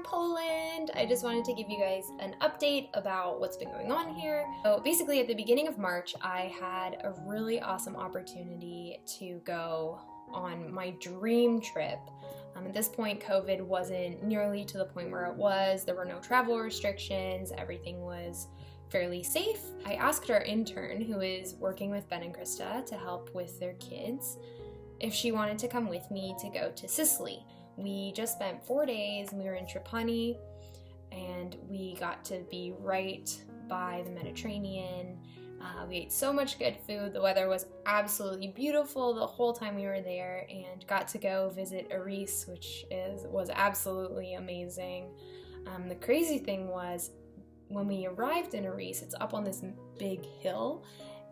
Poland. I just wanted to give you guys an update about what's been going on here. So basically at the beginning of March, I had a really awesome opportunity to go on my dream trip. At this point, COVID wasn't nearly to the point where it was. There were no travel restrictions. Everything was fairly safe. I asked our intern, who is working with Ben and Krista to help with their kids, if she wanted to come with me to go to Sicily. We just spent 4 days. We were in Trapani, and we got to be right by the Mediterranean. We ate so much good food. The weather was absolutely beautiful the whole time we were there, and got to go visit Aris, which was absolutely amazing. The crazy thing was, when we arrived in Aris, it's up on this big hill,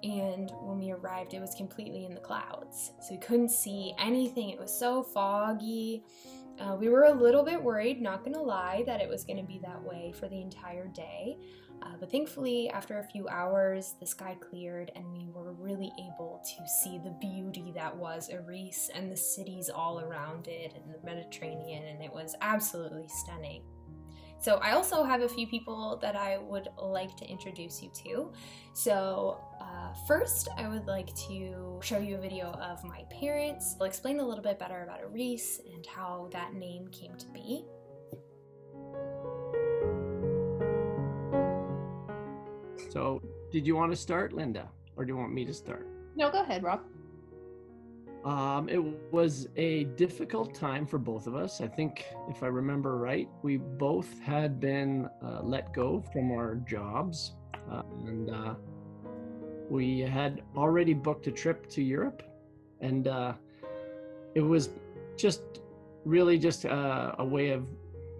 and when we arrived, it was completely in the clouds. So we couldn't see anything. It was so foggy. We were a little bit worried, not gonna lie, that it was gonna be that way for the entire day. But thankfully, after a few hours, the sky cleared and we were really able to see the beauty that was Aris and the cities all around it and the Mediterranean, and it was absolutely stunning. So I also have a few people that I would like to introduce you to. So first, I would like to show you a video of my parents. I'll explain a little bit better about Aris and how that name came to be. So did you want to start, Linda, or do you want me to start? No, go ahead, Rob. It was a difficult time for both of us. I think, if I remember right, we both had been let go from our jobs, and we had already booked a trip to Europe, and it was just really just a way of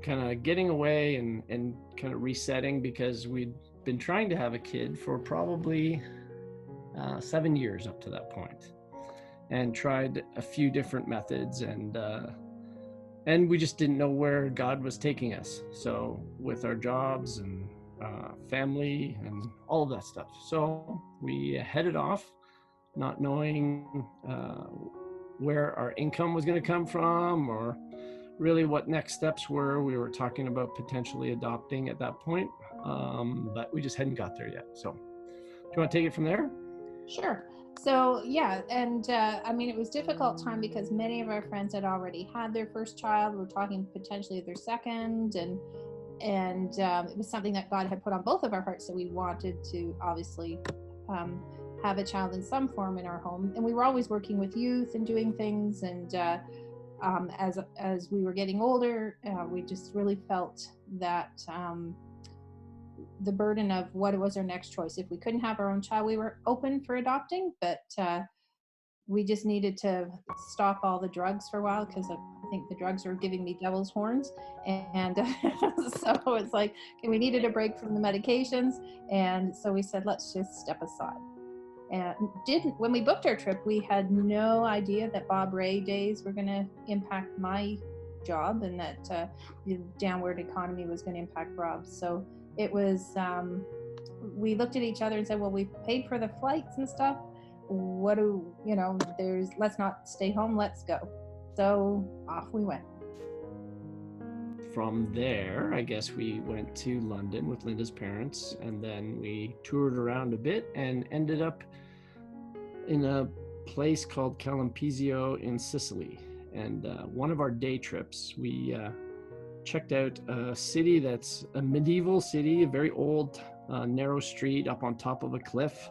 kind of getting away and kind of resetting, because we'd been trying to have a kid for probably 7 years up to that point, and tried a few different methods, and we just didn't know where God was taking us. So with our jobs and family and all of that stuff, so we headed off, not knowing where our income was going to come from, or really what next steps were. We were talking about potentially adopting at that point, but we just hadn't got there yet. So do you want to take it from there? Sure. So yeah, and I mean, it was a difficult time because many of our friends had already had their first child. We're talking potentially their second, and it was something that God had put on both of our hearts, that we wanted to obviously have a child in some form in our home. And we were always working with youth and doing things, and as we were getting older, we just really felt that the burden of what was our next choice. If we couldn't have our own child, we were open for adopting, but we just needed to stop all the drugs for a while, because I think the drugs were giving me devil's horns, and so it's like, we needed a break from the medications, and so we said, let's just step aside. And when we booked our trip, we had no idea that Bob Ray days were going to impact my job, and that the downward economy was going to impact Rob's. So it was, we looked at each other and said, well, we paid for the flights and stuff. Let's not stay home, let's go. So off we went. From there, I guess we went to London with Linda's parents, and then we toured around a bit and ended up in a place called Calampeggio in Sicily. And one of our day trips, we checked out a city that's a medieval city, a very old, narrow street up on top of a cliff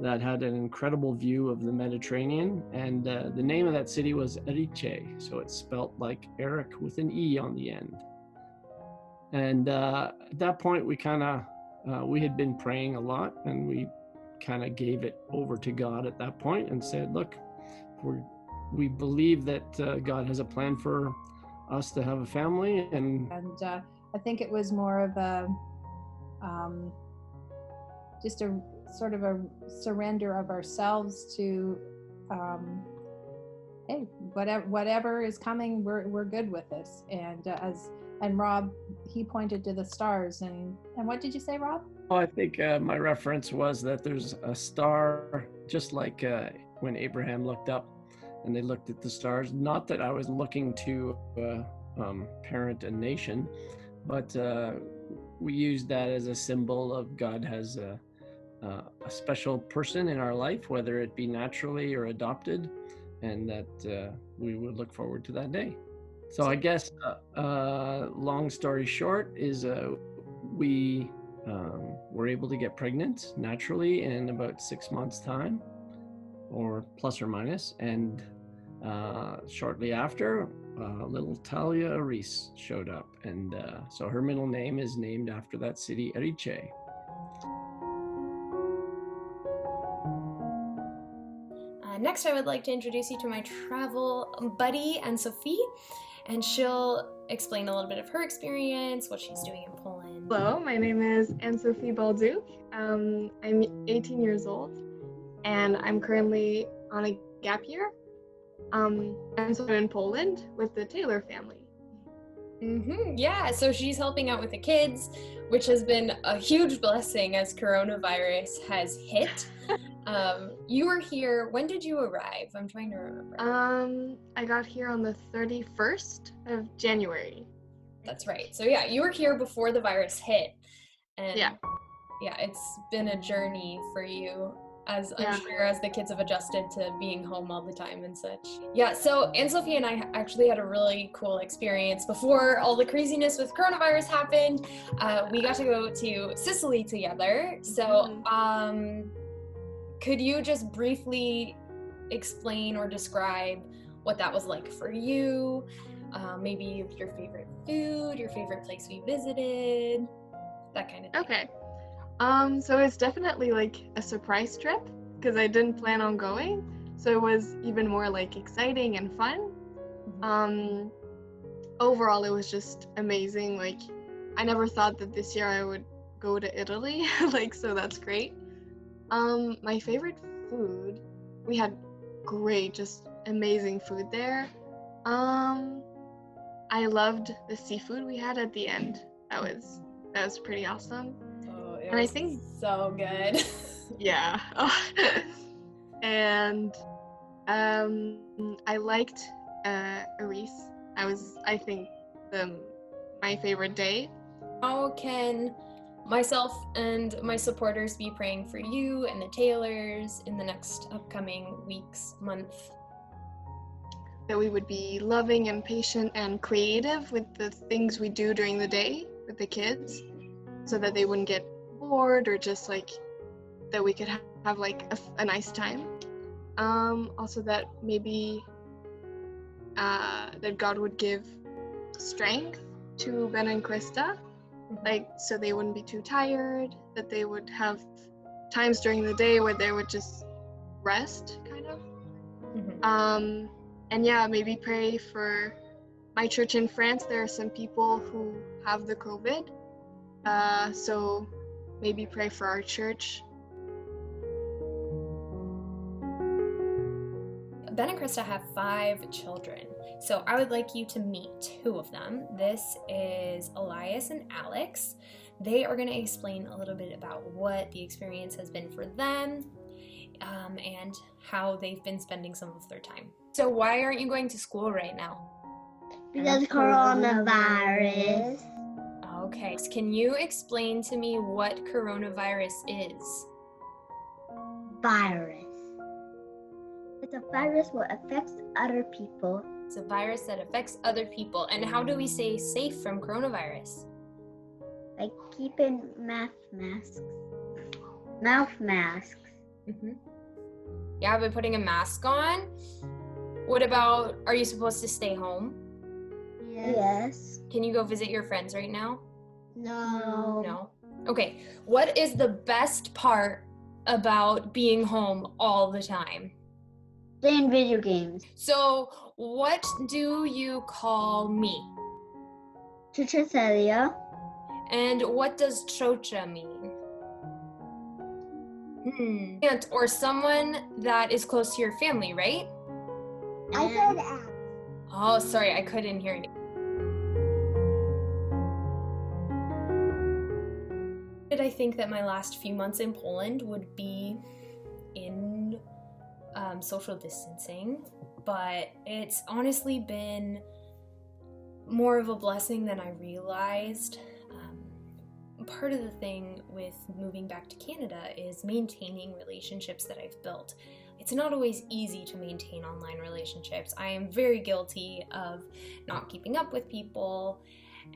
that had an incredible view of the Mediterranean. And the name of that city was Erice, so it's spelt like Eric with an E on the end. And at that point, we had been praying a lot, and we kind of gave it over to God at that point and said, look, we believe that God has a plan for us to have a family. And I think it was more of a just a sort of a surrender of ourselves to hey, whatever is coming, we're good with this. And Rob, he pointed to the stars, and what did you say, Rob? I think my reference was that there's a star, just like when Abraham looked up and they looked at the stars. Not that I was looking to parent and nation, but we use that as a symbol of God has a special person in our life, whether it be naturally or adopted, and that we would look forward to that day. So I guess, long story short, is we were able to get pregnant naturally in about 6 months' time, or plus or minus, and shortly after, little Talia Reese showed up, and so her middle name is named after that city, Erice. Next, I would like to introduce you to my travel buddy, Anne-Sophie, and she'll explain a little bit of her experience, what she's doing in Poland. Hello, my name is Anne-Sophie Balduc. I'm 18 years old, and I'm currently on a gap year. I'm in Poland with the Taylor family. Yeah, so she's helping out with the kids, which has been a huge blessing as coronavirus has hit. You were here, when did you arrive? I'm trying to remember. I got here on the 31st of January. That's right. So yeah, you were here before the virus hit. And yeah, it's been a journey for you, as I'm sure as the kids have adjusted to being home all the time and such. Yeah, so Anne-Sophie and I actually had a really cool experience before all the craziness with coronavirus happened. We got to go to Sicily together. So could you just briefly explain or describe what that was like for you? Maybe your favorite food, your favorite place we visited, that kind of thing. Okay. So it's definitely like a surprise trip because I didn't plan on going. So it was even more like exciting and fun. Overall, it was just amazing. Like, I never thought that this year I would go to Italy. So that's great. My favorite food, we had great, just amazing food there. I loved the seafood we had at the end. That was pretty awesome. And I think so good. Yeah. And I liked Erice. I think my favorite day. How can myself and my supporters be praying for you and the Taylors in the next upcoming weeks, month? That we would be loving and patient and creative with the things we do during the day with the kids, so that they wouldn't get bored, or just like that we could have like a nice time. Also that maybe that God would give strength to Ben and Krista, like so they wouldn't be too tired, that they would have times during the day where they would just rest kind of. And yeah, maybe pray for my church in France. There are some people who have the COVID, so maybe pray for our church. Ben and Krista have 5 children, so I would like you to meet 2 of them. This is Elias and Alex. They are going to explain a little bit about what the experience has been for them, and how they've been spending some of their time. So why aren't you going to school right now? Because coronavirus. Okay, can you explain to me what coronavirus is? Virus. It's a virus that affects other people. It's a virus that affects other people. And how do we stay safe from coronavirus? Like keeping mouth masks. Yeah, by putting a mask on. What about, are you supposed to stay home? Yes. Can you go visit your friends right now? No. Okay, what is the best part about being home all the time? Playing video games. So, what do you call me? Chucha. And what does chocha mean? Aunt or someone that is close to your family, right? I said aunt. Oh, sorry, I couldn't hear you. Did I think that my last few months in Poland would be in social distancing, but it's honestly been more of a blessing than I realized. Part of the thing with moving back to Canada is maintaining relationships that I've built. It's not always easy to maintain online relationships. I am very guilty of not keeping up with people,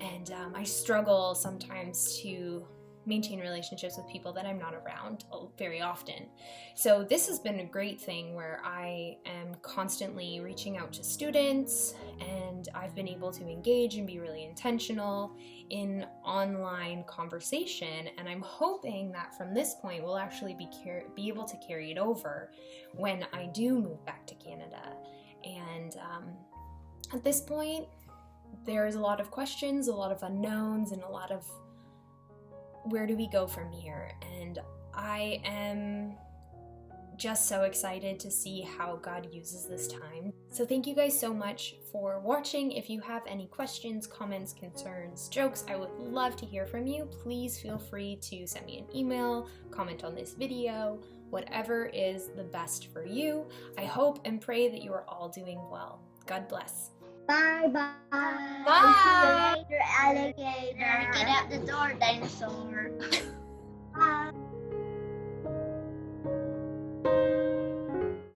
and I struggle sometimes to maintain relationships with people that I'm not around very often. So this has been a great thing where I am constantly reaching out to students, and I've been able to engage and be really intentional in online conversation, and I'm hoping that from this point we'll actually be able to carry it over when I do move back to Canada. And at this point, there's a lot of questions, a lot of unknowns, and a lot of where do we go from here? And I am just so excited to see how God uses this time. So thank you guys so much for watching. If you have any questions, comments, concerns, jokes, I would love to hear from you. Please feel free to send me an email, comment on this video, whatever is the best for you. I hope and pray that you are all doing well. God bless. Bye bye. Bye. See you later, alligator. Get out the door, dinosaur. Bye.